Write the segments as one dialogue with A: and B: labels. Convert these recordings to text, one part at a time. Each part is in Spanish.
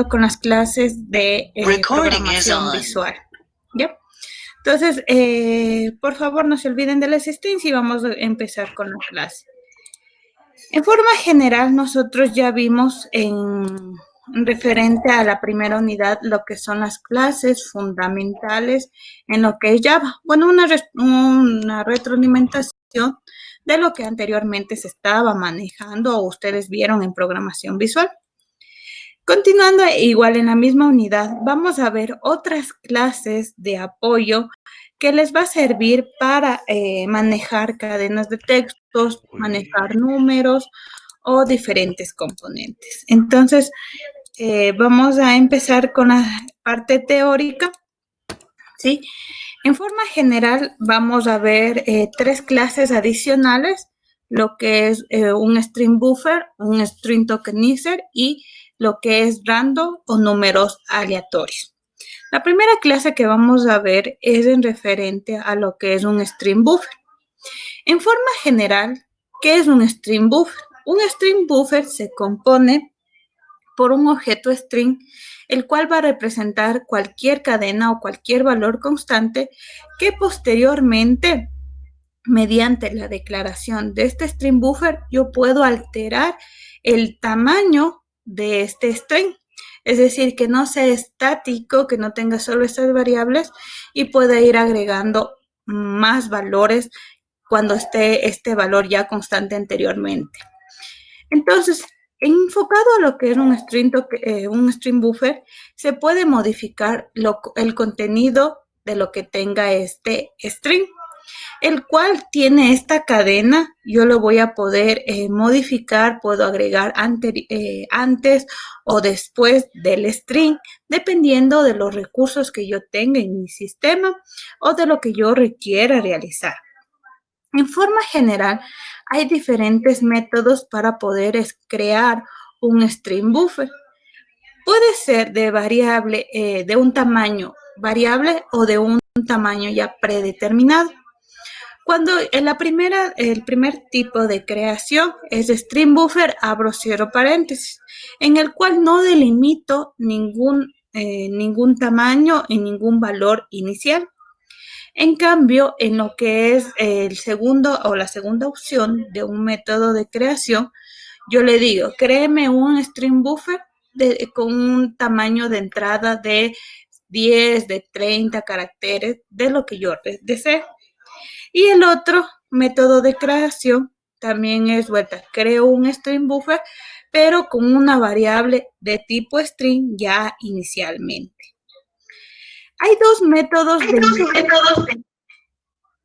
A: con las clases de programación visual. ¿Ya? Entonces, por favor, no se olviden de la asistencia y vamos a empezar con la clase. En forma general, nosotros ya vimos en referente a la primera unidad lo que son las clases fundamentales en lo que es Java. Bueno, una retroalimentación de lo que anteriormente se estaba manejando o ustedes vieron en programación visual. Continuando igual en la misma unidad, vamos a ver otras clases de apoyo que les va a servir para manejar cadenas de textos, manejar números o diferentes componentes. Entonces, vamos a empezar con la parte teórica, ¿sí? En forma general, vamos a ver 3 clases adicionales, lo que es un string buffer, un string tokenizer y lo que es random o números aleatorios. La primera clase que vamos a ver es en referente a lo que es un string buffer. En forma general, ¿qué es un string buffer? Un string buffer se compone por un objeto string, el cual va a representar cualquier cadena o cualquier valor constante que posteriormente, mediante la declaración de este string buffer, yo puedo alterar el tamaño de este string. Es decir, que no sea estático, que no tenga solo estas variables y pueda ir agregando más valores cuando esté este valor ya constante anteriormente. Entonces, enfocado a lo que es un string buffer, se puede modificar el contenido de lo que tenga este string, el cual tiene esta cadena. Yo lo voy a poder modificar, puedo agregar antes o después del string, dependiendo de los recursos que yo tenga en mi sistema o de lo que yo requiera realizar. En forma general, hay diferentes métodos para poder crear un string buffer. Puede ser de variable, de un tamaño variable o de un tamaño ya predeterminado. Cuando el primer tipo de creación es string buffer, abro cierro paréntesis, en el cual no delimito ningún tamaño y ningún valor inicial. En cambio, en lo que es el segundo o la segunda opción de un método de creación, yo le digo, créeme un string buffer con un tamaño de entrada de 10, de 30 caracteres, de lo que yo desee. Y el otro método de creación también es, creo un string buffer, pero con una variable de tipo string ya inicialmente. Hay 2 métodos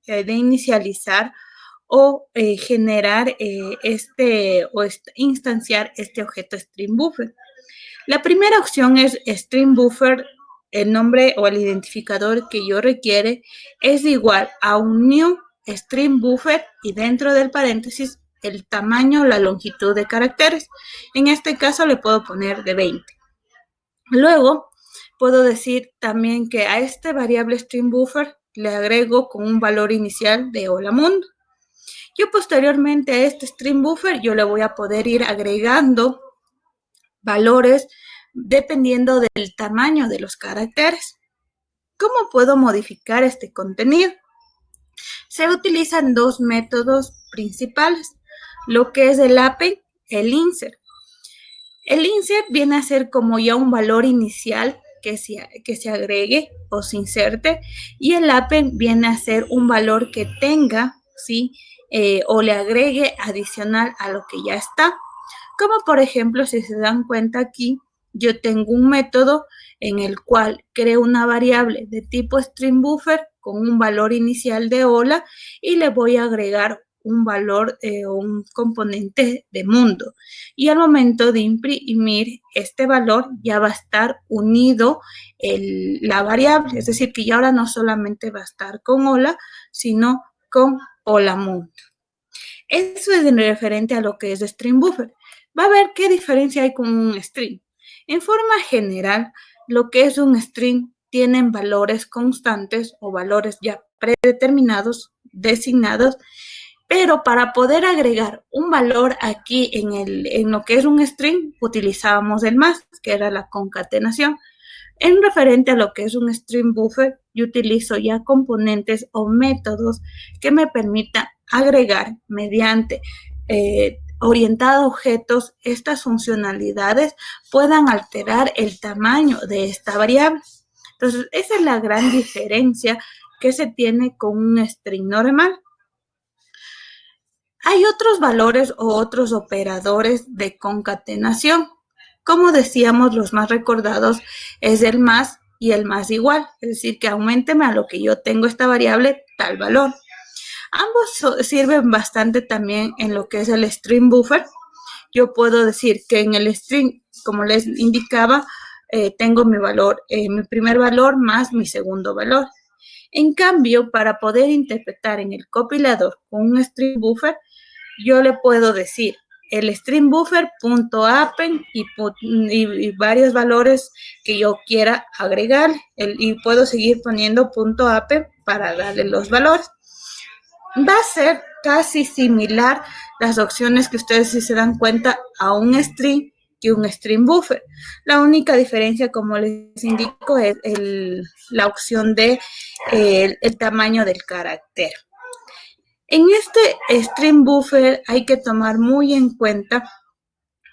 A: de inicializar o generar instanciar este objeto string buffer. La primera opción es string buffer. El nombre o el identificador que yo requiere es igual a un new string buffer y dentro del paréntesis el tamaño, la longitud de caracteres. En este caso le puedo poner de 20. Luego puedo decir también que a este variable string buffer le agrego con un valor inicial de hola mundo. Yo posteriormente a este string buffer yo le voy a poder ir agregando valores dependiendo del tamaño de los caracteres. ¿Cómo puedo modificar este contenido? Se utilizan 2 métodos principales, lo que es el append, el insert. El insert viene a ser como ya un valor inicial que se agregue o se inserte, y el append viene a ser un valor que tenga, ¿sí? O le agregue adicional a lo que ya está. Como por ejemplo, si se dan cuenta aquí, yo tengo un método en el cual creo una variable de tipo string buffer con un valor inicial de hola y le voy a agregar un valor o un componente de mundo. Y al momento de imprimir este valor ya va a estar unido la variable, es decir, que ya ahora no solamente va a estar con hola, sino con hola mundo. Eso es en referente a lo que es string buffer. Va a ver qué diferencia hay con un string. En forma general, lo que es un string tienen valores constantes o valores ya predeterminados, designados, Pero para poder agregar un valor aquí en lo que es un string, utilizábamos el más, que era la concatenación. En referente a lo que es un string buffer, yo utilizo ya componentes o métodos que me permitan agregar mediante orientado a objetos, estas funcionalidades puedan alterar el tamaño de esta variable. Entonces, esa es la gran diferencia que se tiene con un string normal. Hay otros valores o otros operadores de concatenación. Como decíamos, los más recordados es el más y el más igual, es decir, que auménteme a lo que yo tengo esta variable tal valor. Ambos sirven bastante también en lo que es el string buffer. Yo puedo decir que en el string, como les indicaba, tengo mi valor, mi primer valor más mi segundo valor. En cambio, para poder interpretar en el compilador con un string buffer, yo le puedo decir el string buffer.append y varios valores que yo quiera agregar y puedo seguir poniendo .append para darle los valores. Va a ser casi similar las opciones que ustedes si se dan cuenta a un string que un string buffer. La única diferencia, como les indico, es la opción de el tamaño del carácter. En este string buffer hay que tomar muy en cuenta,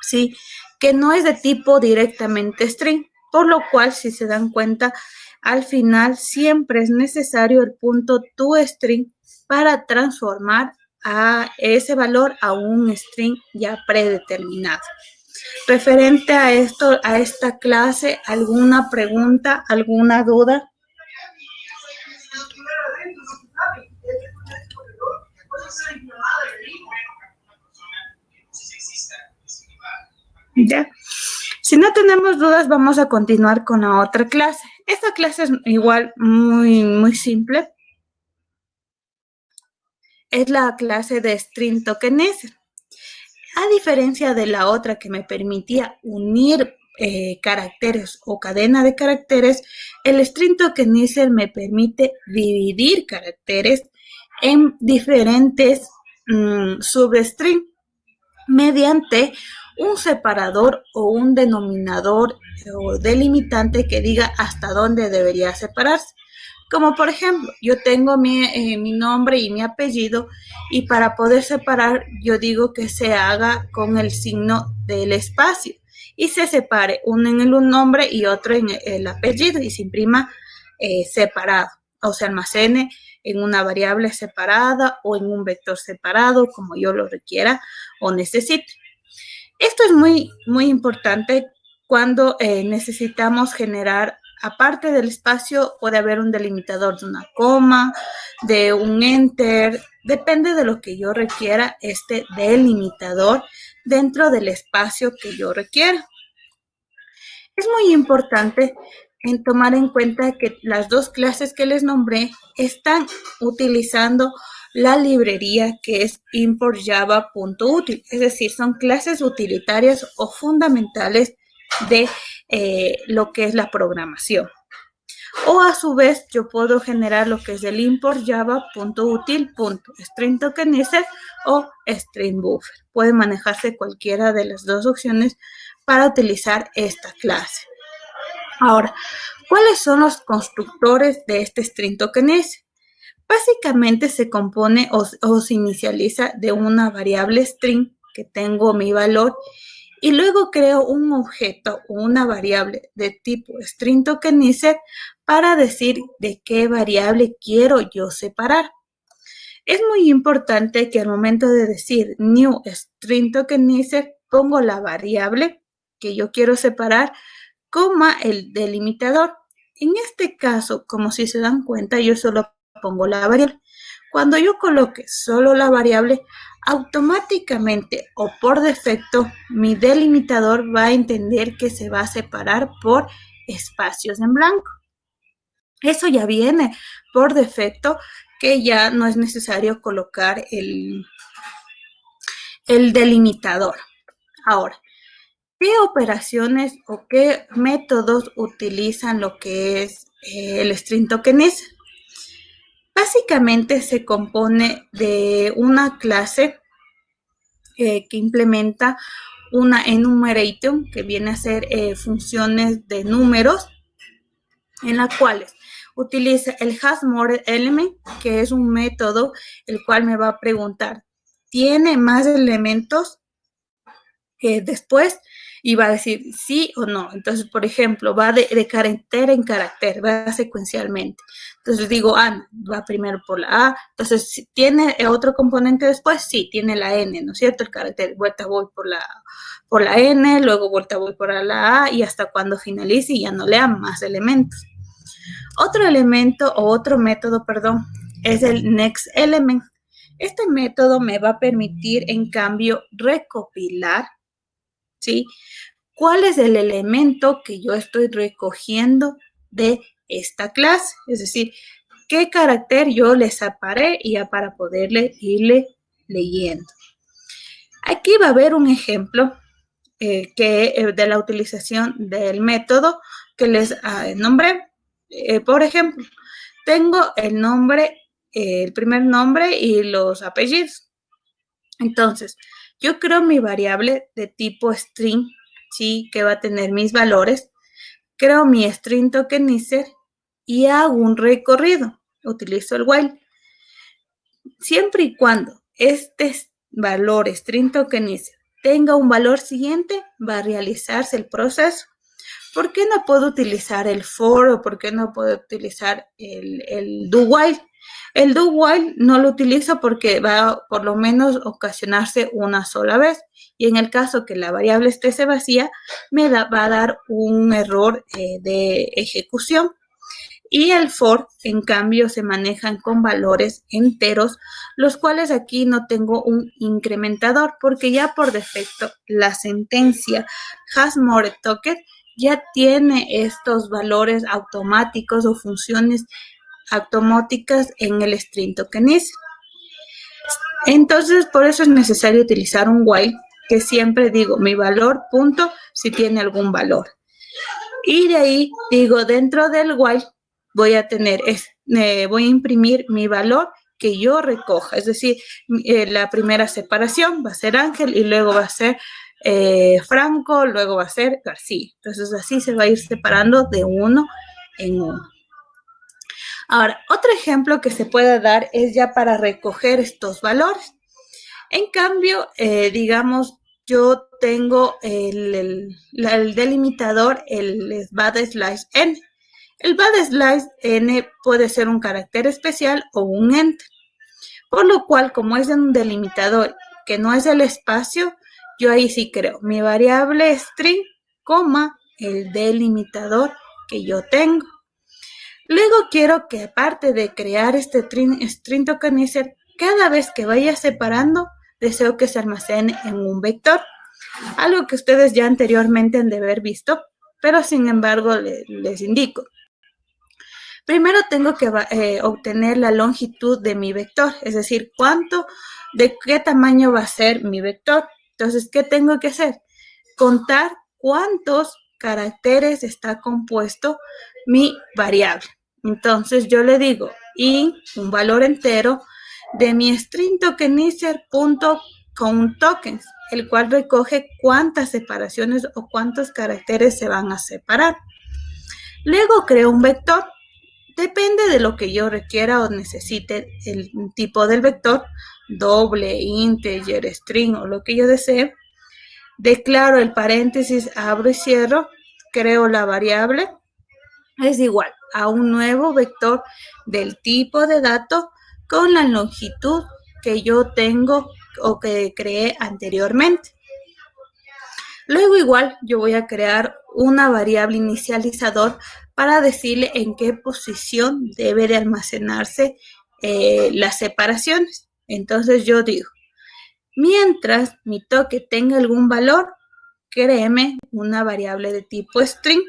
A: ¿sí?, que no es de tipo directamente string, por lo cual, si se dan cuenta, al final siempre es necesario el punto toString para transformar a ese valor a un string ya predeterminado. Referente a esto, a esta clase, ¿alguna pregunta, alguna duda? ¿Ya? Si no tenemos dudas, vamos a continuar con la otra clase. Esta clase es igual muy simple. Es la clase de string tokenizer. A diferencia de la otra que me permitía unir caracteres o cadena de caracteres, el string tokenizer me permite dividir caracteres en diferentes substring mediante un separador o un denominador o delimitante que diga hasta dónde debería separarse. Como por ejemplo, yo tengo mi nombre y mi apellido y para poder separar yo digo que se haga con el signo del espacio y se separe uno en el nombre y otro en el apellido y se imprima separado o se almacene en una variable separada o en un vector separado como yo lo requiera o necesite. Esto es muy importante cuando necesitamos generar, aparte del espacio, puede haber un delimitador de una coma, de un enter, depende de lo que yo requiera este delimitador dentro del espacio que yo requiera. Es muy importante en tomar en cuenta que las dos clases que les nombré están utilizando la librería que es importjava.util, es decir, son clases utilitarias o fundamentales de lo que es la programación. O a su vez, yo puedo generar lo que es el importjava.util.stringTokenizer o stringbuffer. Puede manejarse cualquiera de las dos opciones para utilizar esta clase. Ahora, ¿cuáles son los constructores de este string tokenizer? Básicamente se compone o se inicializa de una variable string que tengo mi valor y luego creo un objeto o una variable de tipo string tokenizer para decir de qué variable quiero yo separar. Es muy importante que al momento de decir new string tokenizer pongo la variable que yo quiero separar, coma el delimitador. En este caso, como si se dan cuenta, yo solo pongo la variable. Cuando yo coloque solo la variable, automáticamente o por defecto, mi delimitador va a entender que se va a separar por espacios en blanco. Eso ya viene por defecto, que ya no es necesario colocar el delimitador. Ahora, ¿qué operaciones o qué métodos utilizan lo que es el string tokenizer? Básicamente se compone de una clase que implementa una enumeration, que viene a ser funciones de números, en las cuales utiliza el HashMore element, que es un método el cual me va a preguntar, ¿tiene más elementos después? Y va a decir sí o no. Entonces, por ejemplo, va de carácter en carácter, va secuencialmente. Entonces digo, va primero por la A. Entonces, si tiene otro componente después, sí, tiene la N, ¿no es cierto? El carácter, vuelta voy por la N, luego vuelta voy por la A, y hasta cuando finalice y ya no lea más elementos. Otro elemento o otro método, perdón, es el next element. Este método me va a permitir, en cambio, recopilar, ¿sí? ¿Cuál es el elemento que yo estoy recogiendo de esta clase? Es decir, ¿qué carácter yo le separé ya para poderle irle leyendo? Aquí va a haber un ejemplo de la utilización del método que les nombré. Por ejemplo, tengo el nombre, el primer nombre y los apellidos. Entonces, yo creo mi variable de tipo string, ¿sí? Que va a tener mis valores. Creo mi string tokenizer y hago un recorrido. Utilizo el while. Siempre y cuando este valor string tokenizer tenga un valor siguiente, va a realizarse el proceso. ¿Por qué no puedo utilizar el for o por qué no puedo utilizar el do while? El do while no lo utilizo porque va a por lo menos ocasionarse una sola vez. Y en el caso que la variable esté vacía, va a dar un error de ejecución. Y el for, en cambio, se manejan con valores enteros, los cuales aquí no tengo un incrementador, porque ya por defecto la sentencia HashMore token ya tiene estos valores automáticos o funciones automáticas en el string tokenizer. Entonces, por eso es necesario utilizar un while, que siempre digo mi valor, punto, si tiene algún valor. Y de ahí digo, dentro del while, voy a imprimir mi valor que yo recoja. Es decir, la primera separación va a ser Ángel y luego va a ser Franco, luego va a ser García. Entonces, así se va a ir separando de uno en uno. Ahora, otro ejemplo que se puede dar es ya para recoger estos valores. En cambio, digamos, yo tengo el delimitador, el bad slice n. El bad slice n puede ser un carácter especial o un enter. Por lo cual, como es un delimitador que no es el espacio, yo ahí sí creo mi variable string, coma, el delimitador que yo tengo. Luego quiero que, aparte de crear este string tokenizer, cada vez que vaya separando, deseo que se almacene en un vector. Algo que ustedes ya anteriormente han de haber visto, pero sin embargo les indico. Primero tengo que obtener la longitud de mi vector, es decir, de qué tamaño va a ser mi vector. Entonces, ¿qué tengo que hacer? Contar cuántos caracteres está compuesto mi variable. Entonces, yo le digo int, un valor entero, de mi string tokenizer.countTokens, el cual recoge cuántas separaciones o cuántos caracteres se van a separar. Luego creo un vector. Depende de lo que yo requiera o necesite el tipo del vector, doble, integer, string o lo que yo desee. Declaro el paréntesis, abro y cierro, creo la variable, es igual a un nuevo vector del tipo de dato con la longitud que yo tengo o que creé anteriormente. Luego igual yo voy a crear una variable inicializador para decirle en qué posición debe de almacenarse las separaciones. Entonces yo digo, mientras mi toque tenga algún valor, créeme una variable de tipo string,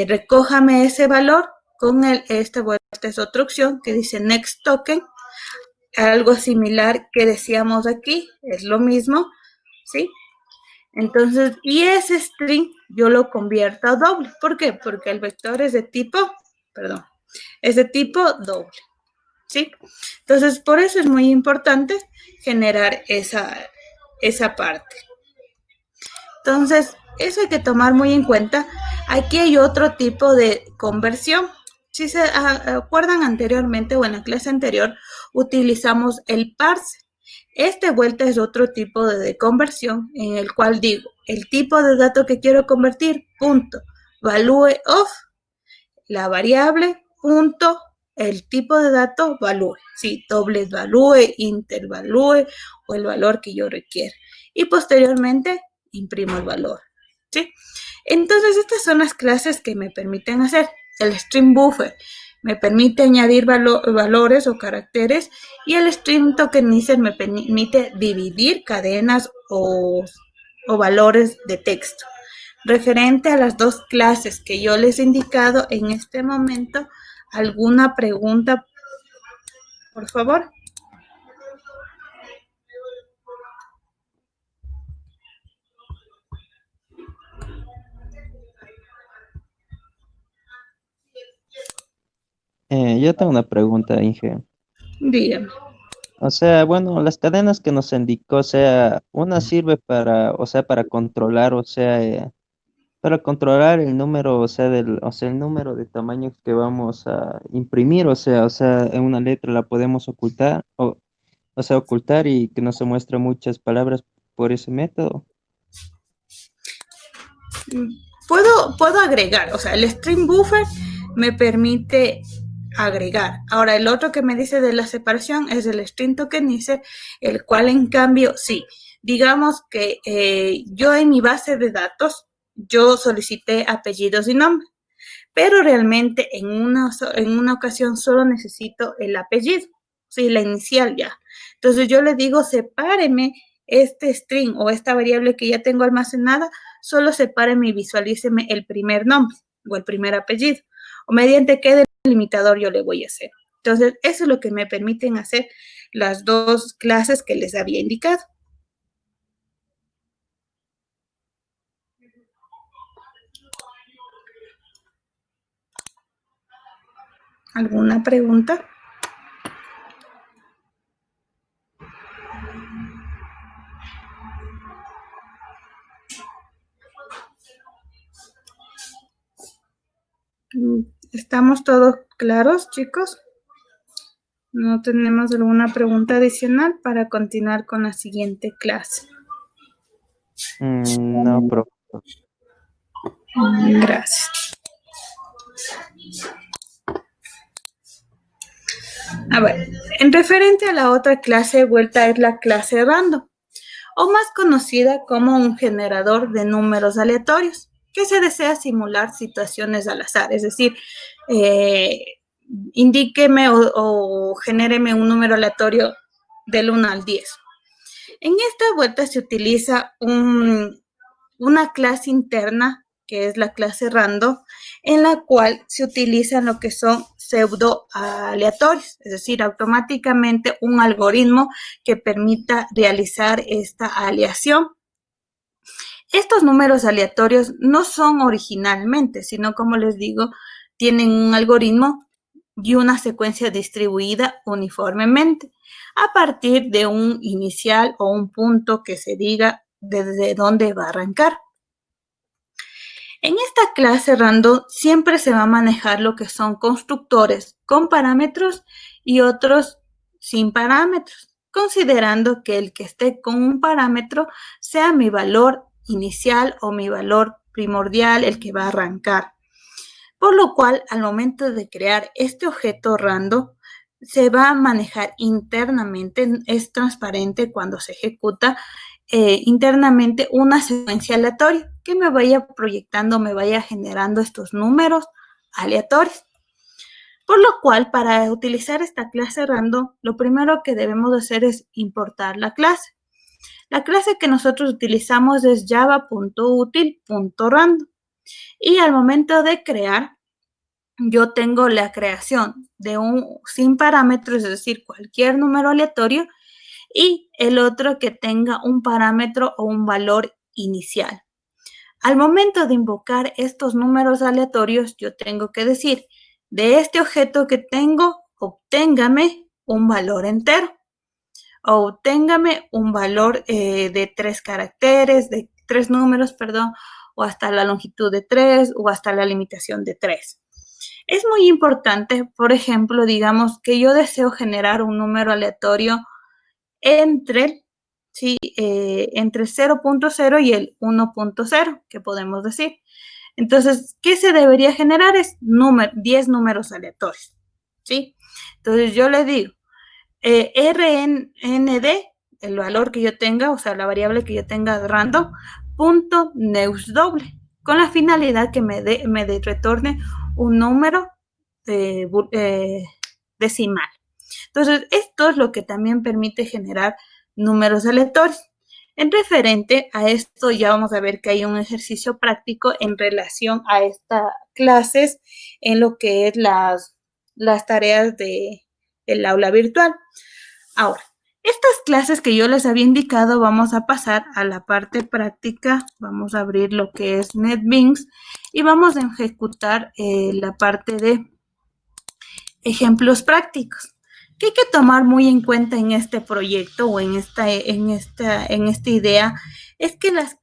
A: recójame ese valor con esta es otra opción que dice next token, algo similar que decíamos aquí, es lo mismo, ¿sí? Entonces, y ese string yo lo convierto a doble. ¿Por qué? Porque el vector es de tipo doble. ¿sí? Entonces, por eso es muy importante generar esa parte. Entonces, eso hay que tomar muy en cuenta. Aquí hay otro tipo de conversión. Si se acuerdan anteriormente o en la clase anterior, utilizamos el parse. Esta vuelta es otro tipo de conversión en el cual digo, el tipo de dato que quiero convertir, punto, value of, la variable, punto, el tipo de dato, value. Sí, doble value, intervalue o el valor que yo requiera. Y posteriormente, imprimo el valor. ¿Sí? Entonces, estas son las clases que me permiten hacer. El string buffer me permite añadir valores o caracteres y el string tokenizer me permite dividir cadenas o valores de texto. Referente a las dos clases que yo les he indicado en este momento, ¿alguna pregunta, por favor?
B: Yo tengo una pregunta, Inge.
A: Dígame.
B: O sea, bueno, las cadenas que nos indicó, o sea, una sirve para, o sea, para controlar, o sea, para controlar el número, o sea, el número de tamaños que vamos a imprimir, o sea, en una letra la podemos ocultar, o sea, ocultar y que no se muestren muchas palabras por ese método.
A: Puedo agregar, o sea, el string buffer me permite agregar. Ahora, el otro que me dice de la separación es el string tokenizer, el cual en cambio, sí, digamos que yo en mi base de datos, yo solicité apellidos y nombre, pero realmente en una ocasión solo necesito el apellido, sí, la inicial ya. Entonces yo le digo, sepáreme este string o esta variable que ya tengo almacenada, solo sepáreme y visualíceme el primer nombre o el primer apellido. O mediante qué delimitador yo le voy a hacer. Entonces, eso es lo que me permiten hacer las dos clases que les había indicado. ¿Alguna pregunta? ¿Estamos todos claros, chicos? ¿No tenemos alguna pregunta adicional para continuar con la siguiente clase?
B: No, profesor.
A: Gracias. A ver, en referente a la otra clase, vuelta es la clase random, o más conocida como un generador de números aleatorios, que se desea simular situaciones al azar, es decir, indíqueme o genéreme un número aleatorio del 1 al 10. En esta vuelta se utiliza una clase interna, que es la clase random, en la cual se utilizan lo que son pseudo aleatorios, es decir, automáticamente un algoritmo que permita realizar esta aleación. Estos números aleatorios no son originalmente, sino como les digo, tienen un algoritmo y una secuencia distribuida uniformemente a partir de un inicial o un punto que se diga desde dónde va a arrancar. En esta clase random siempre se va a manejar lo que son constructores con parámetros y otros sin parámetros, considerando que el que esté con un parámetro sea mi valor inicial o mi valor primordial, el que va a arrancar. Por lo cual, al momento de crear este objeto random, se va a manejar internamente, es transparente cuando se ejecuta internamente una secuencia aleatoria que me vaya proyectando, me vaya generando estos números aleatorios. Por lo cual, para utilizar esta clase random, lo primero que debemos hacer es importar la clase. La clase que nosotros utilizamos es java.util.random. Y al momento de crear, yo tengo la creación de un sin parámetros, es decir, cualquier número aleatorio, y el otro que tenga un parámetro o un valor inicial. Al momento de invocar estos números aleatorios, yo tengo que decir, de este objeto que tengo, obténgame un valor entero. O obténgame un valor de 3 caracteres, de 3 números, perdón, o hasta la longitud de 3 o hasta la limitación de 3. Es muy importante, por ejemplo, digamos que yo deseo generar un número aleatorio entre, ¿sí? Entre 0.0 y el 1.0, que podemos decir. Entonces, ¿qué se debería generar? Es 10 números aleatorios, ¿sí? Entonces, yo le digo, RND, el valor que yo tenga, o sea, la variable que yo tenga random, punto neus doble, con la finalidad que me retorne un número decimal. Entonces, esto es lo que también permite generar números aleatorios. En referente a esto, ya vamos a ver que hay un ejercicio práctico en relación a estas clases en lo que es las tareas del aula virtual. Ahora, estas clases que yo les había indicado, vamos a pasar a la parte práctica. Vamos a abrir lo que es NetBeans y vamos a ejecutar la parte de ejemplos prácticos. ¿Qué hay que tomar muy en cuenta en este proyecto o en esta idea? Es que las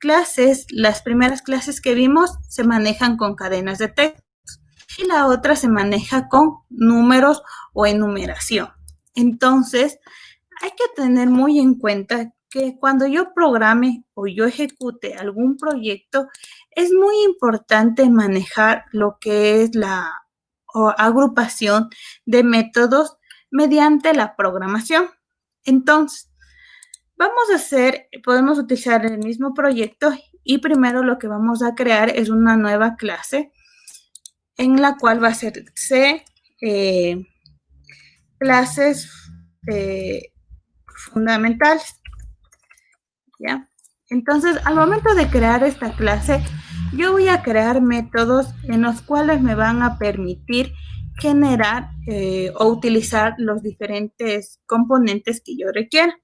A: primeras clases que vimos se manejan con cadenas de texto y la otra se maneja con números o enumeración. Entonces, hay que tener muy en cuenta que cuando yo programe o yo ejecute algún proyecto, es muy importante manejar lo que es la agrupación de métodos mediante la programación. Entonces, podemos utilizar el mismo proyecto y primero lo que vamos a crear es una nueva clase en la cual va a ser clases fundamentales, ¿ya? Entonces, al momento de crear esta clase, yo voy a crear métodos en los cuales me van a permitir generar o utilizar los diferentes componentes que yo requiera.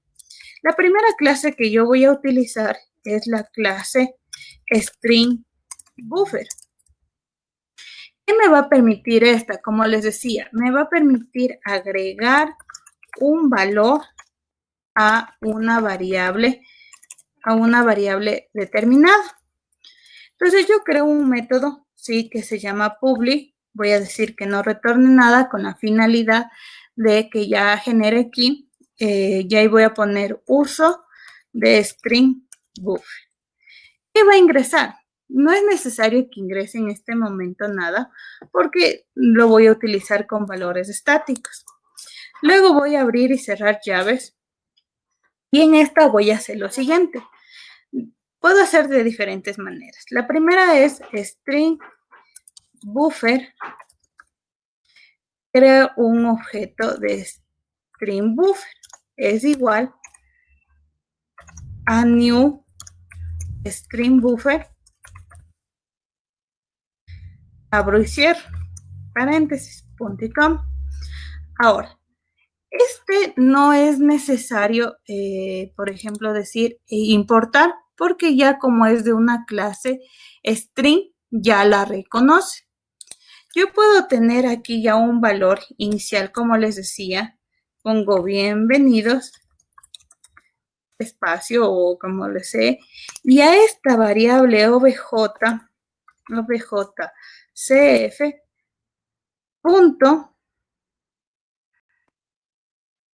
A: La primera clase que yo voy a utilizar es la clase string buffer. ¿Qué me va a permitir esta? Como les decía, me va a permitir agregar un valor a una variable determinada. Entonces yo creo un método, sí, que se llama public. Voy a decir que no retorne nada con la finalidad de que ya genere aquí. Ya voy a poner uso de string buffer. ¿Qué va a ingresar? No es necesario que ingrese en este momento nada porque lo voy a utilizar con valores estáticos. Luego voy a abrir y cerrar llaves y en esta voy a hacer lo siguiente. Puedo hacer de diferentes maneras. La primera es string buffer. Creo un objeto de string buffer. Es igual a new string buffer. Abro y cierro. Paréntesis. Punto y coma. Ahora, no es necesario, por ejemplo, decir importar, porque ya como es de una clase string, ya la reconoce. Yo puedo tener aquí ya un valor inicial, como les decía. Pongo bienvenidos, espacio o como les sé, y a esta variable obj cf punto,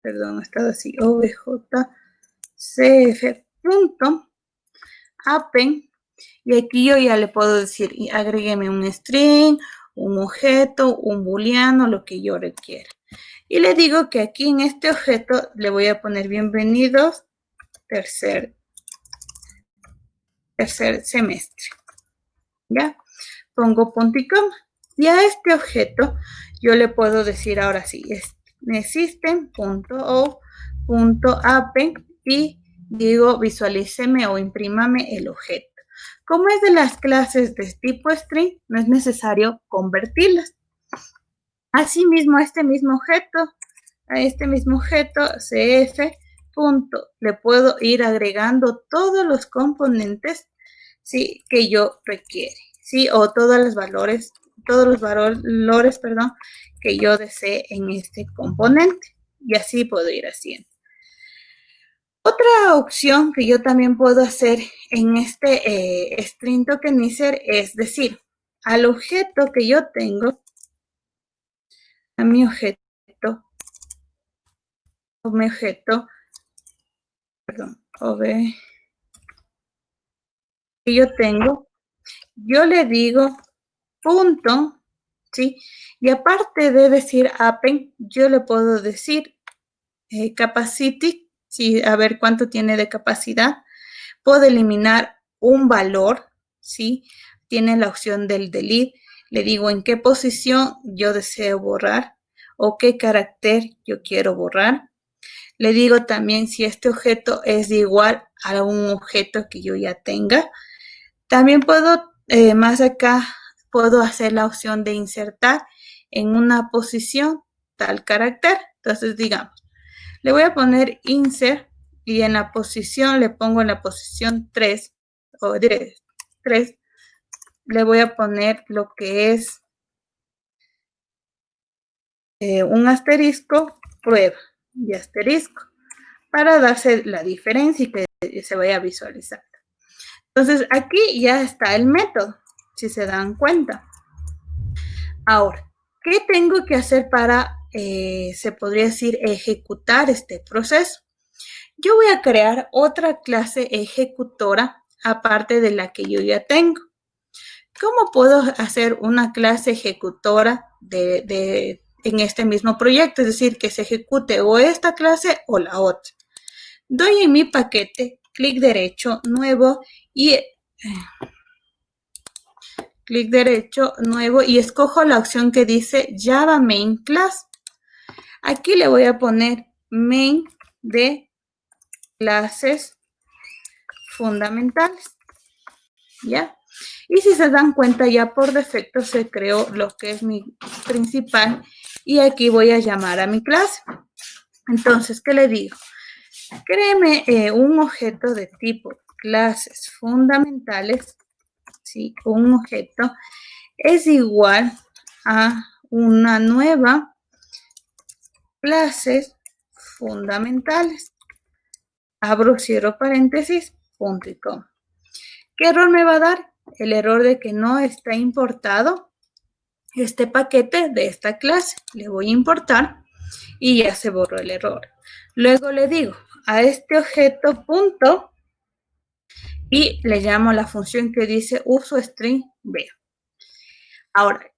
A: perdón, está así, obj cf punto append, y aquí yo ya le puedo decir, agrégueme un string, un objeto, un booleano, lo que yo requiera. Y le digo que aquí en este objeto le voy a poner bienvenidos tercer semestre. ¿Ya? Pongo punto y coma. Y a este objeto yo le puedo decir ahora sí, system.out.append y digo visualíceme o imprímame el objeto. Como es de las clases de tipo string, no es necesario convertirlas. Asimismo, a este mismo objeto, cf. Le puedo ir agregando todos los componentes, ¿sí?, que yo requiere, ¿sí?, o todos los valores todos los valores, perdón, que yo desee en este componente. Y así puedo ir haciendo. Otra opción que yo también puedo hacer en este string tokenizer es decir, al objeto que yo tengo, a mi objeto, perdón, que yo tengo, yo le digo punto, ¿sí? Y aparte de decir append, yo le puedo decir capacity, ¿sí? A ver cuánto tiene de capacidad. Puedo eliminar un valor, ¿sí? Tiene la opción del delete. Le digo en qué posición yo deseo borrar o qué carácter yo quiero borrar. Le digo también si este objeto es igual a un objeto que yo ya tenga. También puedo, más acá, puedo hacer la opción de insertar en una posición tal carácter. Entonces, digamos, le voy a poner insert y en la posición, le pongo en la posición 3 o 3, le voy a poner lo que es un asterisco, prueba y asterisco, para darse la diferencia y que se vaya a visualizar. Entonces, aquí ya está el método, si se dan cuenta. Ahora, ¿qué tengo que hacer para, se podría decir, ejecutar este proceso? Yo voy a crear otra clase ejecutora aparte de la que yo ya tengo. ¿Cómo puedo hacer una clase ejecutora en este mismo proyecto? Es decir, que se ejecute o esta clase o la otra. Doy en mi paquete, clic derecho, nuevo y escojo la opción que dice Java Main Class. Aquí le voy a poner main de clases fundamentales. ¿Ya? Y si se dan cuenta, ya por defecto se creó lo que es mi principal y aquí voy a llamar a mi clase. Entonces, ¿qué le digo? Créeme un objeto de tipo clases fundamentales, ¿sí? Un objeto es igual a una nueva clases fundamentales. Abro, cierro paréntesis, punto y coma. ¿Qué error me va a dar? El error de que no está importado este paquete de esta clase. Le voy a importar y ya se borró el error. Luego le digo a este objeto punto y le llamo la función que dice uso string b. Ahora,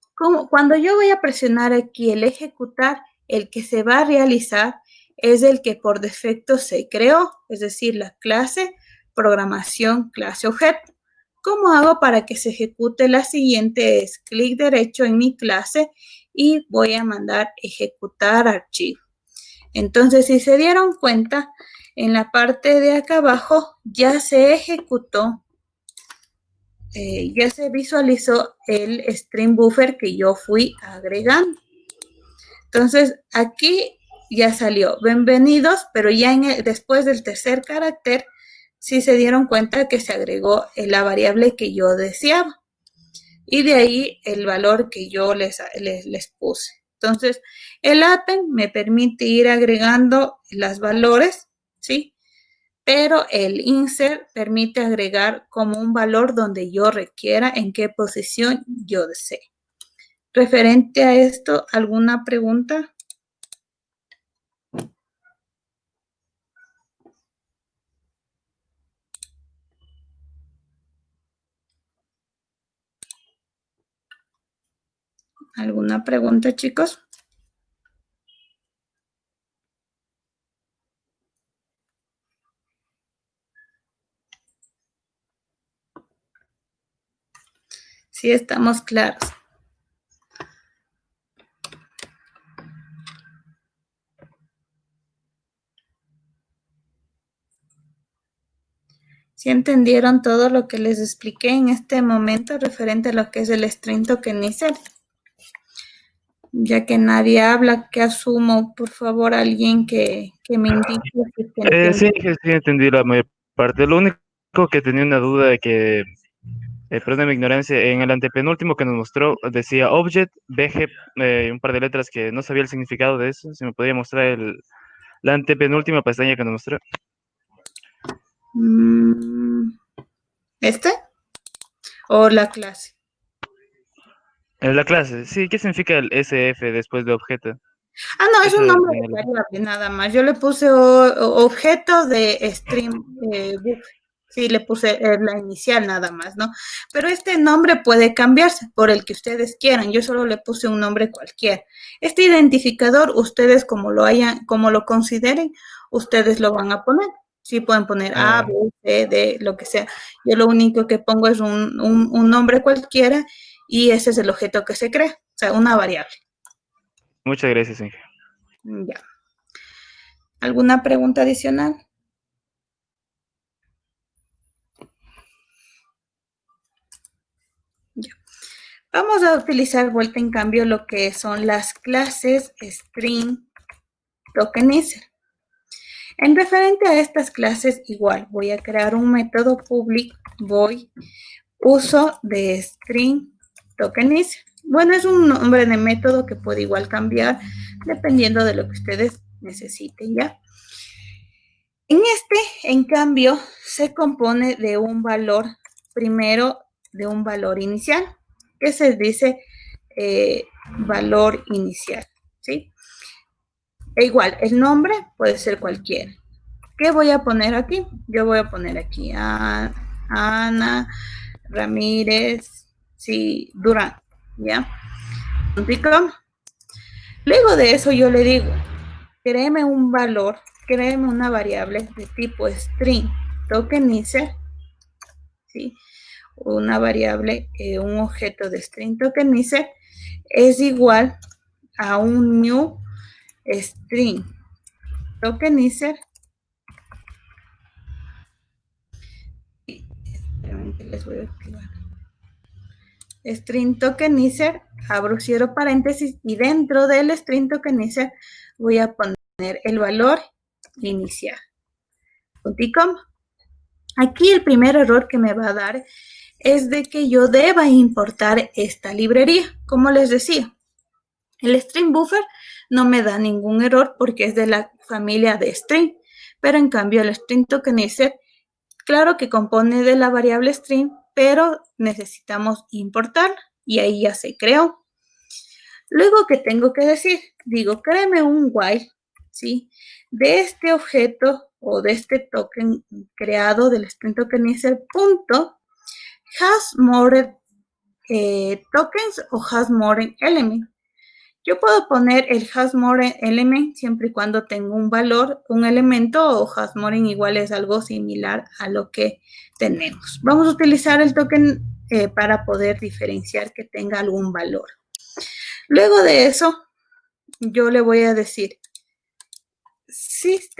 A: cuando yo voy a presionar aquí el ejecutar, el que se va a realizar es el que por defecto se creó, es decir, la clase programación clase objeto. ¿Cómo hago para que se ejecute la siguiente? Es clic derecho en mi clase y voy a mandar ejecutar archivo. Entonces, si se dieron cuenta, en la parte de acá abajo ya se ejecutó, ya se visualizó el string buffer que yo fui agregando. Entonces, aquí ya salió bienvenidos, pero ya después del tercer carácter, sí se dieron cuenta que se agregó la variable que yo deseaba. Y de ahí el valor que yo les puse. Entonces, el append me permite ir agregando los valores, ¿sí? Pero el insert permite agregar como un valor donde yo requiera, en qué posición yo desee. Referente a esto, ¿alguna pregunta? ¿Alguna pregunta, chicos? Sí, estamos claros. ¿Sí entendieron todo lo que les expliqué en este momento referente a lo que es el string tokenizer? Ya que nadie habla, ¿qué asumo? Por favor, alguien que me indique.
C: Sí, entendí la mayor parte. Lo único que tenía una duda de que Perdón mi ignorancia, en el antepenúltimo que nos mostró decía Object, BG, un par de letras que no sabía el significado de eso. Si me podría mostrar la antepenúltima pestaña que nos mostró.
A: ¿Este? ¿O la clase?
C: En la clase, sí, ¿qué significa el SF después de objeto?
A: No, es
C: Eso
A: un nombre
C: en
A: de
C: el...
A: variable nada más. Yo le puse objeto de stream book. Sí, le puse la inicial nada más, ¿no? Pero este nombre puede cambiarse por el que ustedes quieran. Yo solo le puse un nombre cualquiera. Este identificador, ustedes como lo consideren, ustedes lo van a poner. Sí, pueden poner A, B, C, D, lo que sea. Yo lo único que pongo es un nombre cualquiera y ese es el objeto que se crea, o sea, una variable.
C: Muchas gracias, Inge.
A: Ya. ¿Alguna pregunta adicional? Ya. Vamos a utilizar vuelta en cambio lo que son las clases string tokenizer. En referente a estas clases, igual voy a crear un método public void uso de string tokenizer. Bueno, es un nombre de método que puede igual cambiar dependiendo de lo que ustedes necesiten, ¿ya? En este, en cambio, se compone de un valor, primero de un valor inicial, que se dice valor inicial, ¿sí? E igual, el nombre puede ser cualquiera. ¿Qué voy a poner aquí? Yo voy a poner aquí a Ana Ramírez, sí, Durán, ¿ya? Luego de eso yo le digo, créeme un valor, créeme una variable de tipo string tokenizer, ¿sí? Una variable, un objeto de string tokenizer es igual a un new string tokenizer. Les voy a activar. String tokenizer, abro cierro paréntesis y dentro del string tokenizer voy a poner el valor inicial. Punticom. Aquí el primer error que me va a dar es de que yo deba importar esta librería. Como les decía, el string buffer no me da ningún error porque es de la familia de string, pero en cambio el string tokenizer, claro que compone de la variable string, pero necesitamos importar y ahí ya se creó. Luego, ¿qué tengo que decir? Digo, créeme un while, ¿sí? De este objeto o de este token creado del string tokenizer punto has more tokens o has more element. Yo puedo poner el has more element siempre y cuando tenga un valor, un elemento o has more igual es algo similar a lo que tenemos. Vamos a utilizar el token para poder diferenciar que tenga algún valor. Luego de eso, yo le voy a decir system.o.println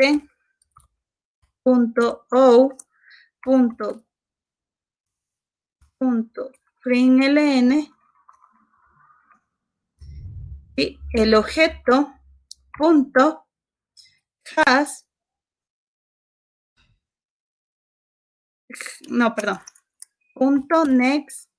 A: y el objeto punto has punto next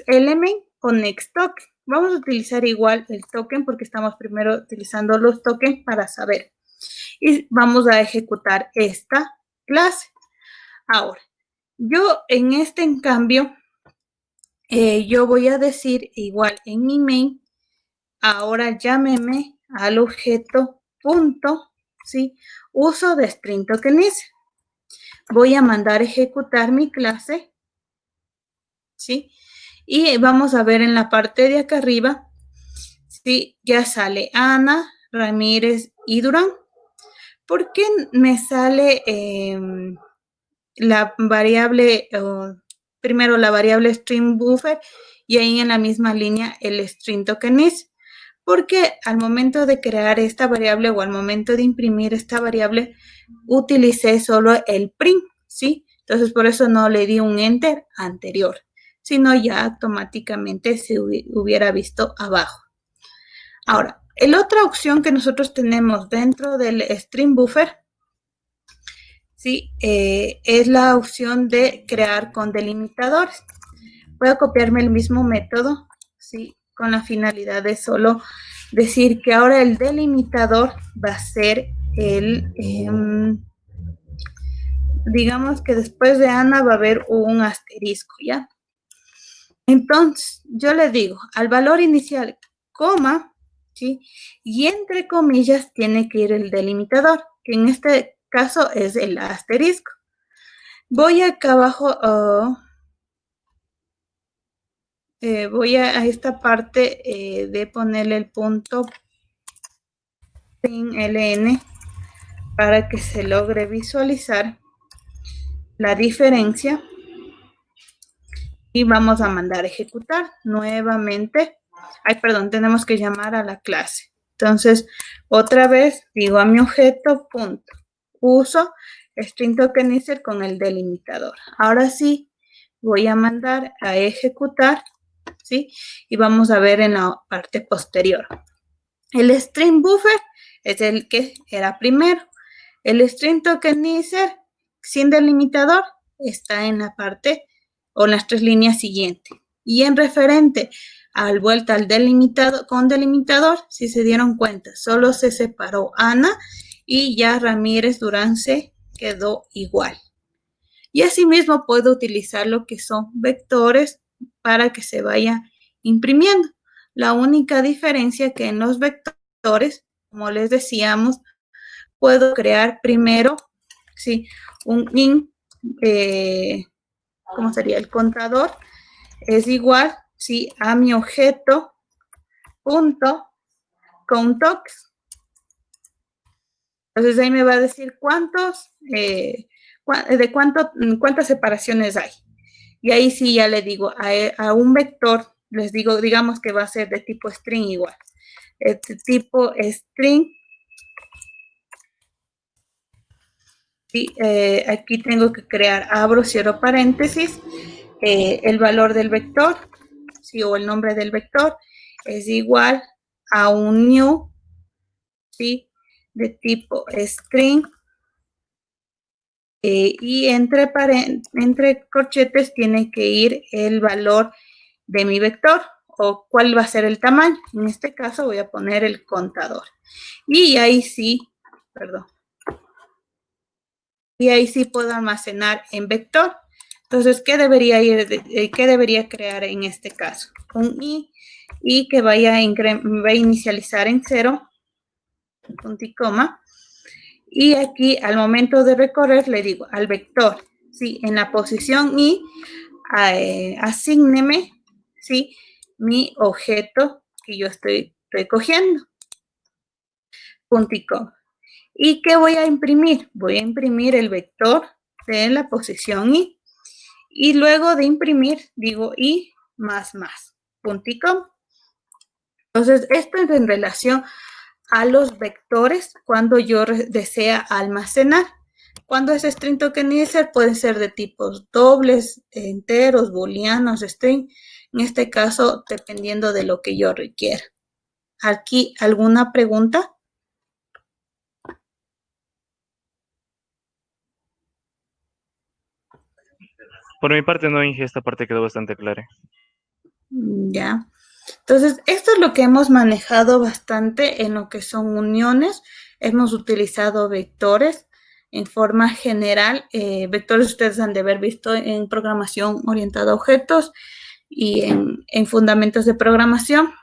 A: element o next token. Vamos a utilizar igual el token porque estamos primero utilizando los tokens para saber. Y vamos a ejecutar esta clase. Ahora, yo en este en cambio, yo voy a decir igual en mi main, ahora llámeme al objeto punto, ¿sí? Uso de string tokenizer. Voy a mandar a ejecutar mi clase, ¿sí? Y vamos a ver en la parte de acá arriba, ¿sí? Ya sale Ana, Ramírez y Durán. ¿Por qué me sale la variable, primero la variable string buffer y ahí en la misma línea el string tokenizer? Porque al momento de crear esta variable o al momento de imprimir esta variable, utilicé solo el print, ¿sí? Entonces, por eso no le di un enter anterior, sino ya automáticamente se hubiera visto abajo. Ahora, la otra opción que nosotros tenemos dentro del string buffer, ¿sí? Es la opción de crear con delimitadores. Voy a copiarme el mismo método, ¿sí? Con la finalidad de solo decir que ahora el delimitador va a ser el, digamos que después de Ana va a haber un asterisco, ¿ya? Entonces, yo le digo, al valor inicial, coma, ¿sí? Y entre comillas tiene que ir el delimitador, que en este caso es el asterisco. Voy acá abajo, voy a esta parte de ponerle el punto sin ln para que se logre visualizar la diferencia. Y vamos a mandar a ejecutar nuevamente. Ay, perdón, tenemos que llamar a la clase. Entonces, otra vez digo a mi objeto, punto. Uso string tokenizer con el delimitador. Ahora sí, voy a mandar a ejecutar, ¿sí? Y vamos a ver en la parte posterior. El string buffer es el que era primero. El string tokenizer sin delimitador está en la parte o las 3 líneas siguientes. Y en referente al vuelta al delimitado con delimitador, si se dieron cuenta, solo se separó Ana y ya Ramírez Durán se quedó igual. Y asimismo puedo utilizar lo que son vectores para que se vaya imprimiendo. La única diferencia que en los vectores, como les decíamos, puedo crear primero, ¿sí? Un int, ¿cómo sería? El contador es igual, ¿sí? A mi objeto punto countTokens. Entonces ahí me va a decir cuántas separaciones hay. Y ahí sí ya le digo a un vector, les digo, digamos que va a ser de tipo string igual. Este tipo string. Y aquí tengo que crear, abro, cierro paréntesis, el valor del vector, ¿sí? O el nombre del vector es igual a un new, ¿sí? De tipo string, y entre corchetes tiene que ir el valor de mi vector o cuál va a ser el tamaño. En este caso voy a poner el contador. Y ahí sí, perdón. Y ahí sí puedo almacenar en vector. Entonces, ¿qué debería crear en este caso? Un i que vaya a inicializar en 0, punto y coma. Y aquí, al momento de recorrer, le digo al vector, ¿sí? En la posición i, asígneme, ¿sí? Mi objeto que yo estoy recogiendo, punto y coma. ¿Y qué voy a imprimir? Voy a imprimir el vector de la posición i. Y luego de imprimir, digo i más, punto y coma. Entonces, esto es en relación a los vectores cuando yo desea almacenar. Cuando es string tokenizer, pueden ser de tipos dobles, enteros, booleanos, string. En este caso, dependiendo de lo que yo requiera. Aquí, ¿alguna pregunta?
C: Por mi parte, no, Inge, esta parte quedó bastante clara.
A: Ya. Entonces, esto es lo que hemos manejado bastante en lo que son uniones. Hemos utilizado vectores en forma general. Vectores ustedes han de haber visto en programación orientada a objetos y en fundamentos de programación.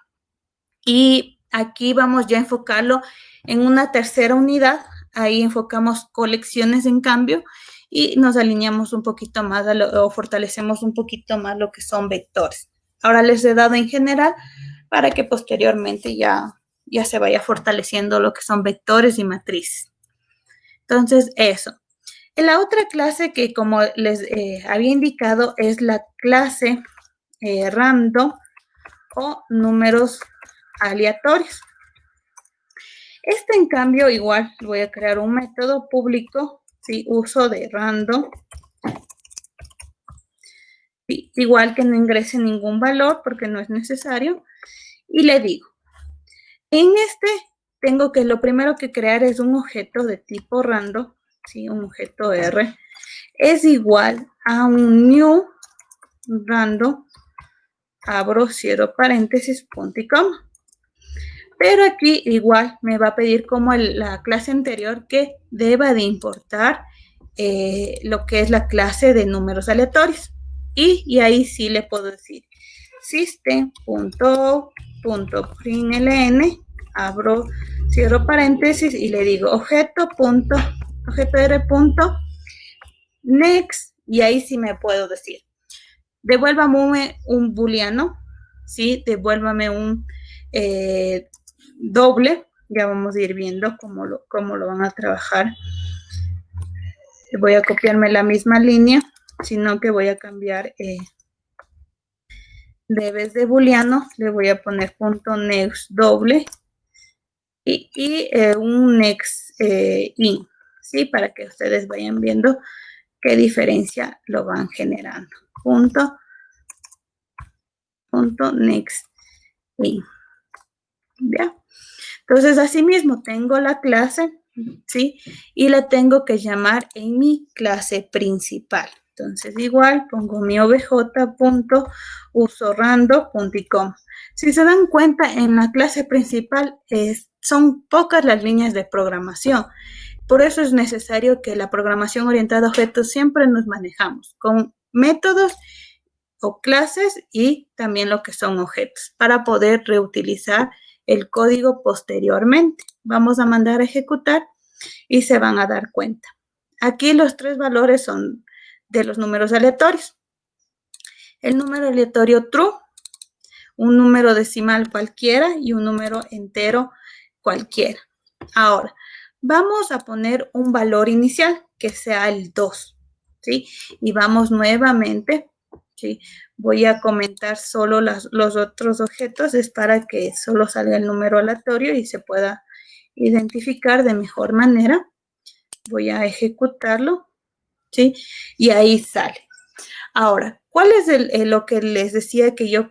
A: Y aquí vamos ya a enfocarlo en una tercera unidad. Ahí enfocamos colecciones en cambio y nos alineamos un poquito más o fortalecemos un poquito más lo que son vectores. Ahora les he dado en general para que posteriormente ya se vaya fortaleciendo lo que son vectores y matrices. Entonces, eso. En la otra clase que, como les había indicado, es la clase random o números aleatorios. Este, en cambio, igual voy a crear un método público, ¿sí? Uso de random. ¿Sí? Igual que no ingrese ningún valor porque no es necesario. Y le digo, en este tengo que lo primero que crear es un objeto de tipo random ¿sí? Un objeto R, es igual a un new random, abro, cierro paréntesis, punto y coma. Pero aquí igual me va a pedir como la clase anterior que deba de importar lo que es la clase de números aleatorios. Y ahí sí le puedo decir system.out.println, abro, cierro paréntesis y le digo objeto R punto next, y ahí sí me puedo decir devuélvame un booleano, ¿sí? Devuélvame un doble, ya vamos a ir viendo cómo lo van a trabajar. Voy a copiarme la misma línea, sino que voy a cambiar de vez de booleano, le voy a poner punto next doble y un next in, ¿sí? Para que ustedes vayan viendo qué diferencia lo van generando. Punto next in. ¿Ya? Entonces, asimismo, tengo la clase, ¿sí? Y la tengo que llamar en mi clase principal. Entonces, igual, pongo mi obj.usorando.com. Si se dan cuenta, en la clase principal son pocas las líneas de programación. Por eso es necesario que la programación orientada a objetos siempre nos manejamos con métodos o clases y también lo que son objetos para poder reutilizar el código posteriormente. Vamos a mandar a ejecutar y se van a dar cuenta. Aquí los tres valores son de los números aleatorios. El número aleatorio true, un número decimal cualquiera y un número entero cualquiera. Ahora, vamos a poner un valor inicial que sea el 2, ¿sí? Y vamos nuevamente, ¿sí? Voy a comentar solo los otros objetos, es para que solo salga el número aleatorio y se pueda identificar de mejor manera. Voy a ejecutarlo, ¿sí? Y ahí sale. Ahora, ¿cuál es lo que les decía que yo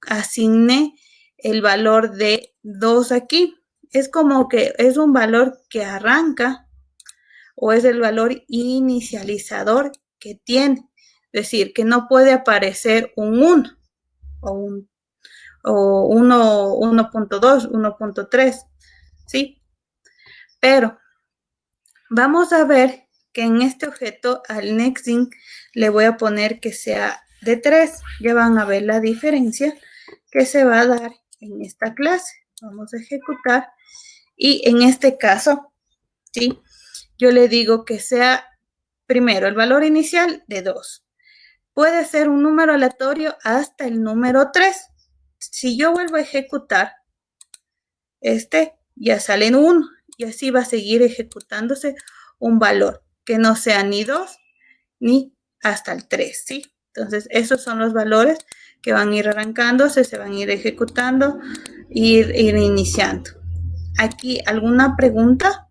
A: asigné el valor de 2 aquí? Es como que es un valor que arranca o es el valor inicializador que tiene. Es decir, que no puede aparecer un 1 o 1.2, 1.3, ¿sí? Pero vamos a ver que en este objeto al nextIn le voy a poner que sea de 3. Ya van a ver la diferencia que se va a dar en esta clase. Vamos a ejecutar y en este caso, ¿sí? Yo le digo que sea primero el valor inicial de 2. Puede ser un número aleatorio hasta el número 3. Si yo vuelvo a ejecutar, ya sale en 1 y así va a seguir ejecutándose un valor que no sea ni 2 ni hasta el 3, ¿sí? Entonces, esos son los valores que van a ir arrancándose, se van a ir ejecutando y ir iniciando. Aquí, ¿alguna pregunta?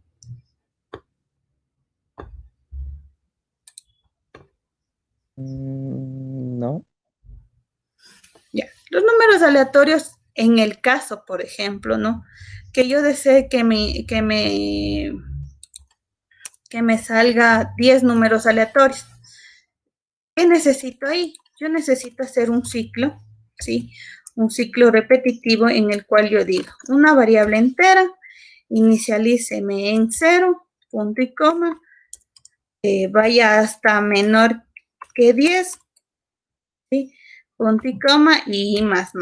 B: No.
A: Ya. Los números aleatorios, en el caso, por ejemplo, ¿no? Que yo desee que me salga 10 números aleatorios. ¿Qué necesito ahí? Yo necesito hacer un ciclo, ¿sí? Un ciclo repetitivo en el cual yo digo una variable entera, inicialíceme en 0, punto y coma, vaya hasta menor que 10, ¿sí? Punto y coma y más.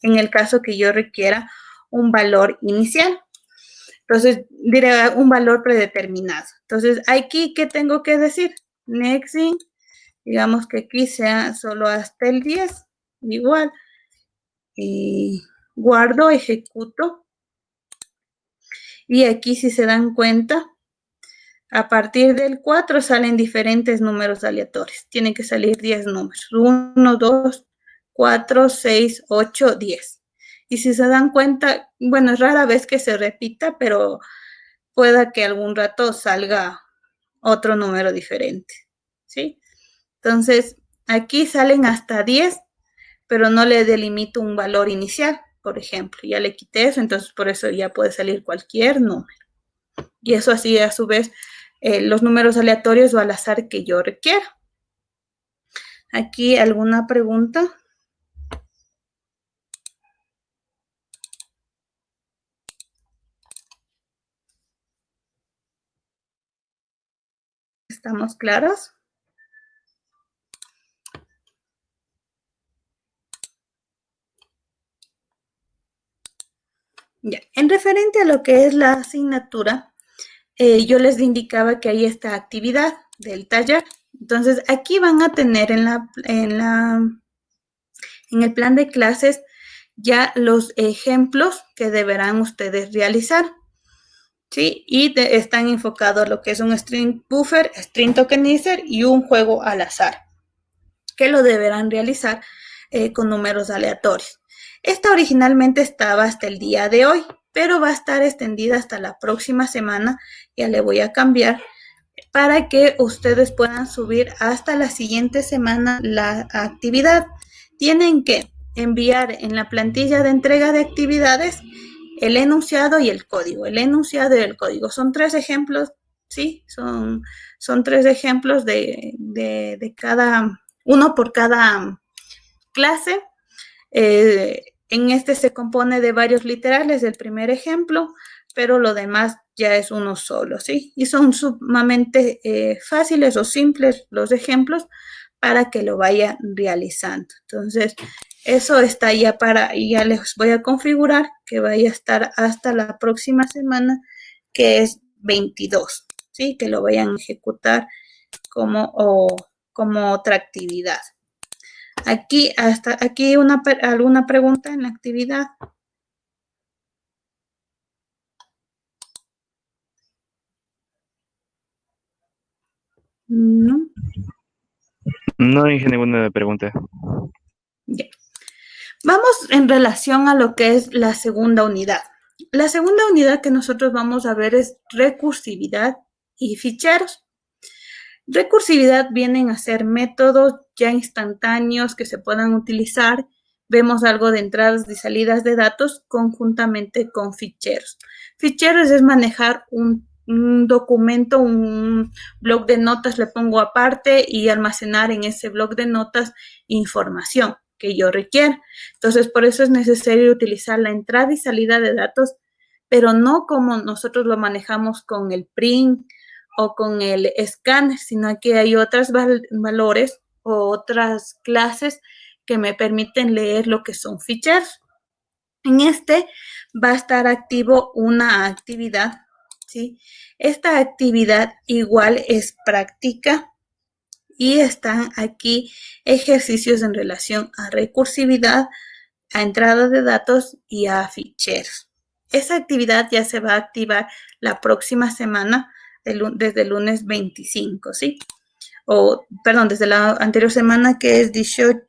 A: En el caso que yo requiera un valor inicial. Entonces, diré un valor predeterminado. Entonces, aquí, ¿qué tengo que decir? NextIn, digamos que aquí sea solo hasta el 10, igual. Y guardo, ejecuto. Y aquí, si se dan cuenta, a partir del 4 salen diferentes números aleatorios. Tienen que salir 10 números. 1, 2, 4, 6, 8, 10. Y si se dan cuenta, bueno, es rara vez que se repita, pero pueda que algún rato salga otro número diferente, ¿sí? Entonces, aquí salen hasta 10, pero no le delimito un valor inicial, por ejemplo. Ya le quité eso, entonces por eso ya puede salir cualquier número. Y eso así, a su vez, los números aleatorios o al azar que yo requiera. Aquí, ¿alguna pregunta? ¿Estamos claros? Ya, en referente a lo que es la asignatura, yo les indicaba que hay esta actividad del taller. Entonces, aquí van a tener en el plan de clases ya los ejemplos que deberán ustedes realizar. ¿Sí? Y están enfocados a lo que es un string buffer, string tokenizer y un juego al azar, que lo deberán realizar con números aleatorios. Esta originalmente estaba hasta el día de hoy, pero va a estar extendida hasta la próxima semana. Ya le voy a cambiar para que ustedes puedan subir hasta la siguiente semana la actividad. Tienen que enviar en la plantilla de entrega de actividades el enunciado y el código. El enunciado y el código son 3 ejemplos, ¿sí? Son 3 ejemplos de cada, uno por cada clase. En este se compone de varios literales, el primer ejemplo, pero lo demás ya es uno solo, ¿sí? Y son sumamente fáciles o simples los ejemplos para que lo vayan realizando. Entonces, eso está ya y ya les voy a configurar que vaya a estar hasta la próxima semana, que es 22, ¿sí? Que lo vayan a ejecutar como otra actividad. Aquí, hasta aquí, ¿alguna pregunta en la actividad? No.
C: No dije ninguna pregunta.
A: Ya. Vamos en relación a lo que es la segunda unidad. La segunda unidad que nosotros vamos a ver es recursividad y ficheros. Recursividad vienen a ser métodos ya instantáneos que se puedan utilizar. Vemos algo de entradas y salidas de datos conjuntamente con ficheros. Ficheros es manejar un documento, un bloc de notas, le pongo aparte y almacenar en ese bloc de notas información que yo requiera. Entonces, por eso es necesario utilizar la entrada y salida de datos, pero no como nosotros lo manejamos con el print o con el scanner, sino que hay otros valores o otras clases que me permiten leer lo que son ficheros. En este va a estar activo una actividad, ¿sí? Esta actividad igual es práctica y están aquí ejercicios en relación a recursividad, a entrada de datos y a ficheros. Esa actividad ya se va a activar la próxima semana, desde el lunes 25, ¿sí? O, perdón, desde la anterior semana que es 18,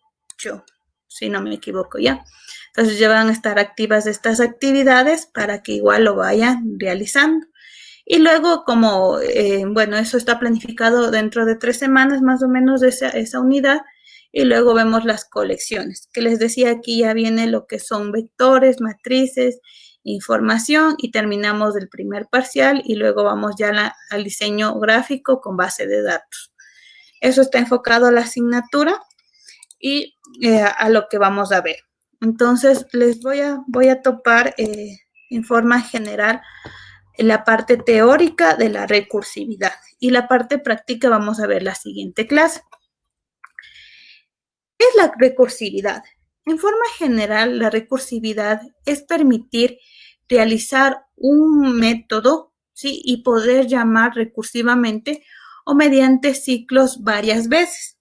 A: si no me equivoco ya. Entonces ya van a estar activas estas actividades para que igual lo vayan realizando. Y luego, como, bueno, eso está planificado dentro de 3 semanas más o menos de esa unidad. Y luego vemos las colecciones, que les decía, aquí ya viene lo que son vectores, matrices, información y terminamos el primer parcial y luego vamos ya al diseño gráfico con base de datos. Eso está enfocado a la asignatura y a lo que vamos a ver. Entonces, les voy a topar en forma general la parte teórica de la recursividad y la parte práctica vamos a ver la siguiente clase. ¿Qué es la recursividad? En forma general, la recursividad es permitir realizar un método, ¿sí? Y poder llamar recursivamente o mediante ciclos varias veces.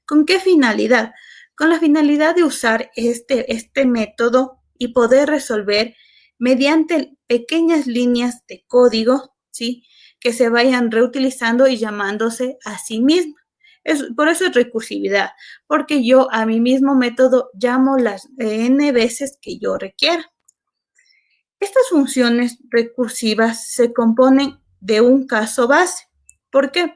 A: ¿Con qué finalidad? Con la finalidad de usar este método y poder resolver mediante pequeñas líneas de código, ¿sí? Que se vayan reutilizando y llamándose a sí mismas. Por eso es recursividad, porque yo a mi mismo método llamo las n veces que yo requiera. Estas funciones recursivas se componen de un caso base. ¿Por qué?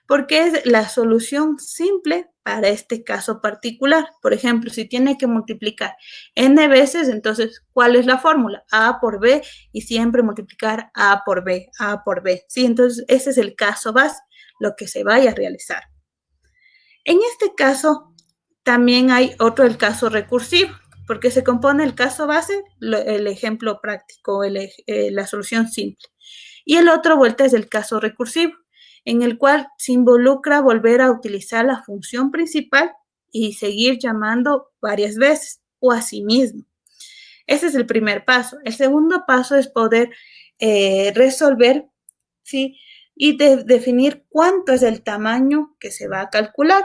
A: Porque es la solución simple para este caso particular. Por ejemplo, si tiene que multiplicar n veces, entonces, ¿cuál es la fórmula? A por B y siempre multiplicar A por B, A por B. ¿Sí? Entonces, ese es el caso base, lo que se vaya a realizar. En este caso, también hay otro, el caso recursivo, porque se compone el caso base, el ejemplo práctico, la solución simple. Y el otro vuelta es el caso recursivo, en el cual se involucra volver a utilizar la función principal y seguir llamando varias veces o a sí mismo. Ese es el primer paso. El segundo paso es poder resolver, ¿sí? Y definir cuánto es el tamaño que se va a calcular.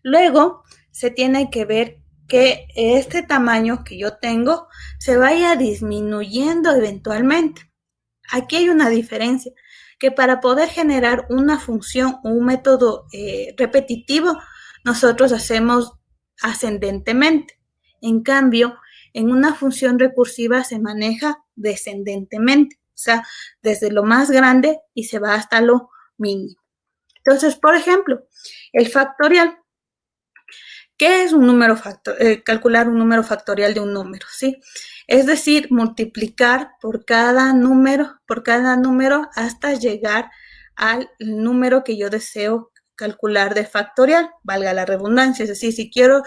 A: Luego, se tiene que ver que este tamaño que yo tengo se vaya disminuyendo eventualmente. Aquí hay una diferencia, que para poder generar una función o un método repetitivo, nosotros hacemos ascendentemente. En cambio, en una función recursiva se maneja descendentemente, o sea, desde lo más grande y se va hasta lo mínimo. Entonces, por ejemplo, el factorial. ¿Qué es un número calcular un número factorial de un número, ¿sí? Es decir, multiplicar por cada número hasta llegar al número que yo deseo calcular de factorial, valga la redundancia. Es decir, si quiero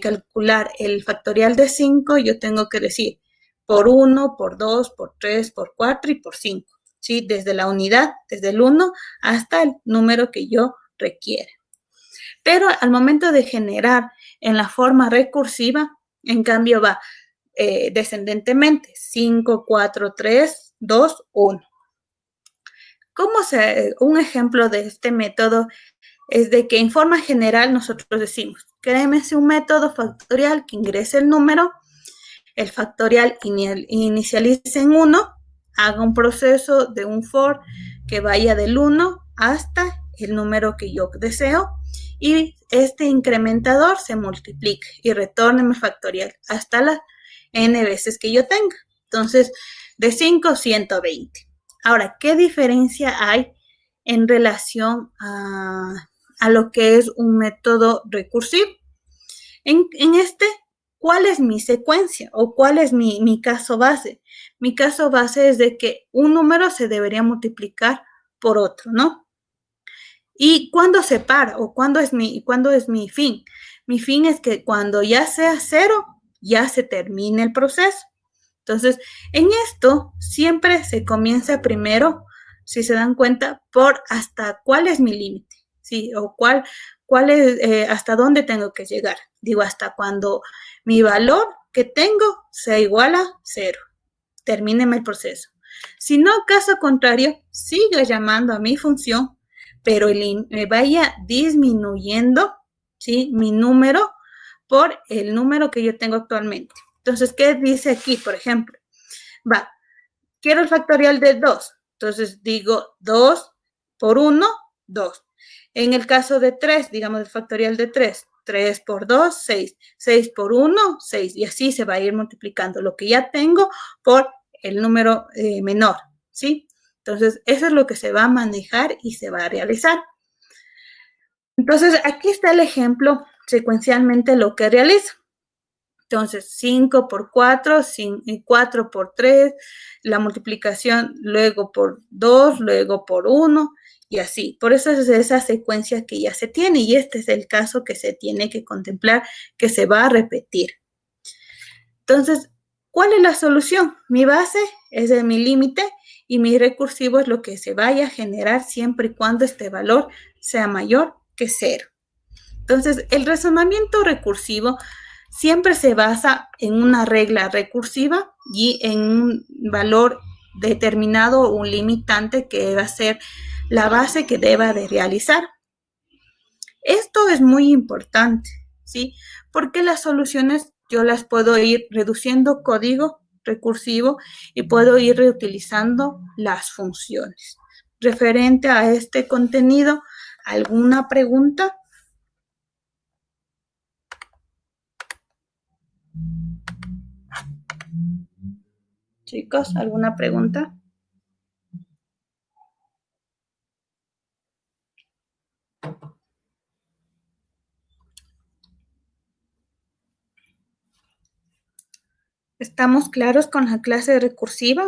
A: calcular el factorial de 5, yo tengo que decir por 1, por 2, por 3, por 4 y por 5, ¿sí? Desde la unidad, desde el 1 hasta el número que yo requiera. Pero al momento de generar en la forma recursiva, en cambio va descendentemente, 5, 4, 3, 2, 1. Un ejemplo de este método es de que en forma general nosotros decimos, créemese un método factorial que ingrese el número, el factorial inicialice en 1, haga un proceso de un for que vaya del 1 hasta el número que yo deseo, y este incrementador se multiplica y retorne mi factorial hasta las n veces que yo tenga. Entonces, de 5, 120. Ahora, ¿qué diferencia hay en relación a lo que es un método recursivo? En este, ¿cuál es mi secuencia o cuál es mi caso base? Mi caso base es de que un número se debería multiplicar por otro, ¿no? ¿Y cuándo se para o cuándo es mi fin? Mi fin es que cuando ya sea 0, ya se termine el proceso. Entonces, en esto siempre se comienza primero, si se dan cuenta, por hasta cuál es mi límite, ¿sí? O cuál es, hasta dónde tengo que llegar. Digo, hasta cuando mi valor que tengo sea igual a 0. Termíneme el proceso. Si no, caso contrario, siga llamando a mi función, pero me vaya disminuyendo, ¿sí? Mi número por el número que yo tengo actualmente. Entonces, ¿qué dice aquí, por ejemplo? Quiero el factorial de 2. Entonces, digo 2 por 1, 2. En el caso de 3, digamos el factorial de 3. 3 por 2, 6. 6 por 1, 6. Y así se va a ir multiplicando lo que ya tengo por el número menor, ¿sí? Entonces, eso es lo que se va a manejar y se va a realizar. Entonces, aquí está el ejemplo secuencialmente lo que realizo. Entonces, 5 por 4, 4 por 3, la multiplicación luego por 2, luego por 1 y así. Por eso es esa secuencia que ya se tiene y este es el caso que se tiene que contemplar, que se va a repetir. Entonces, ¿cuál es la solución? Mi base es de mi límite y mi recursivo es lo que se vaya a generar siempre y cuando este valor sea mayor que 0. Entonces, el razonamiento recursivo siempre se basa en una regla recursiva y en un valor determinado, un limitante que va a ser la base que deba de realizar. Esto es muy importante, ¿sí? Porque las soluciones yo las puedo ir reduciendo código recursivo y puedo ir reutilizando las funciones. Referente a este contenido, ¿alguna pregunta? Chicos, ¿alguna pregunta? ¿Estamos claros con la clase recursiva?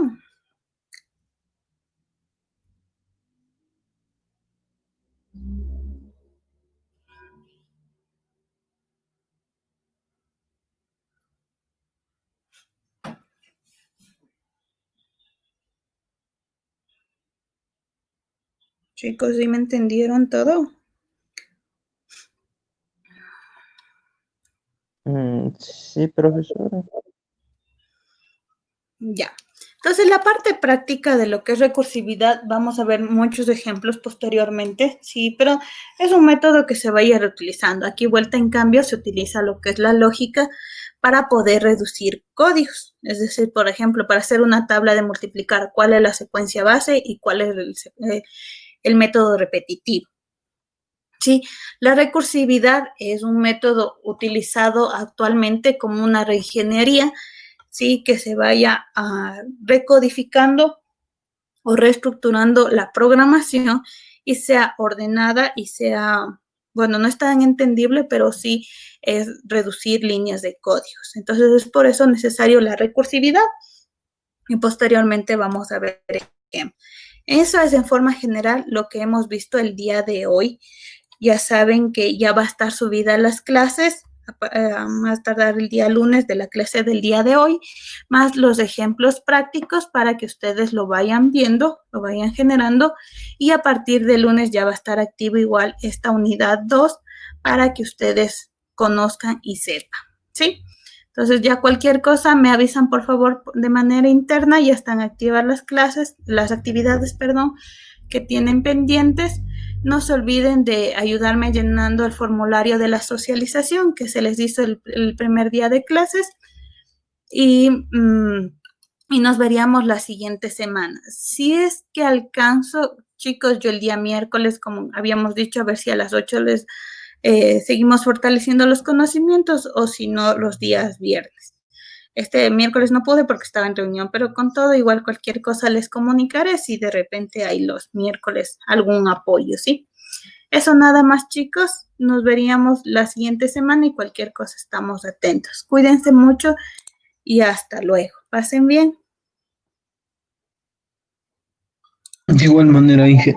A: Chicos, ¿sí me entendieron todo?
B: Sí, profesora.
A: Ya. Entonces, la parte práctica de lo que es recursividad, vamos a ver muchos ejemplos posteriormente, sí, pero es un método que se va a ir reutilizando. Aquí, vuelta en cambio, se utiliza lo que es la lógica para poder reducir códigos. Es decir, por ejemplo, para hacer una tabla de multiplicar, cuál es la secuencia base y cuál es el método repetitivo. Sí, la recursividad es un método utilizado actualmente como una reingeniería, sí, que se vaya recodificando o reestructurando la programación y sea ordenada y sea, bueno, no es tan entendible, pero sí es reducir líneas de códigos. Entonces es por eso necesario la recursividad y posteriormente vamos a ver ejemplos. Eso es en forma general lo que hemos visto el día de hoy. Ya saben que ya va a estar subida las clases, más tardar el día lunes de la clase del día de hoy, más los ejemplos prácticos para que ustedes lo vayan viendo, lo vayan generando, y a partir del lunes ya va a estar activo igual esta unidad 2 para que ustedes conozcan y sepan, ¿sí? Entonces ya cualquier cosa me avisan por favor de manera interna, ya están activas las clases, las actividades, perdón, que tienen pendientes. No se olviden de ayudarme llenando el formulario de la socialización que se les hizo el primer día de clases y nos veríamos la siguiente semana. Si es que alcanzo, chicos, yo el día miércoles, como habíamos dicho, a ver si a las 8 les seguimos fortaleciendo los conocimientos o si no, los días viernes. Este miércoles no pude porque estaba en reunión, pero con todo, igual cualquier cosa les comunicaré si de repente hay los miércoles algún apoyo, ¿sí? Eso nada más, chicos. Nos veríamos la siguiente semana y cualquier cosa estamos atentos. Cuídense mucho y hasta luego. Pasen bien.
D: De igual manera, Inge.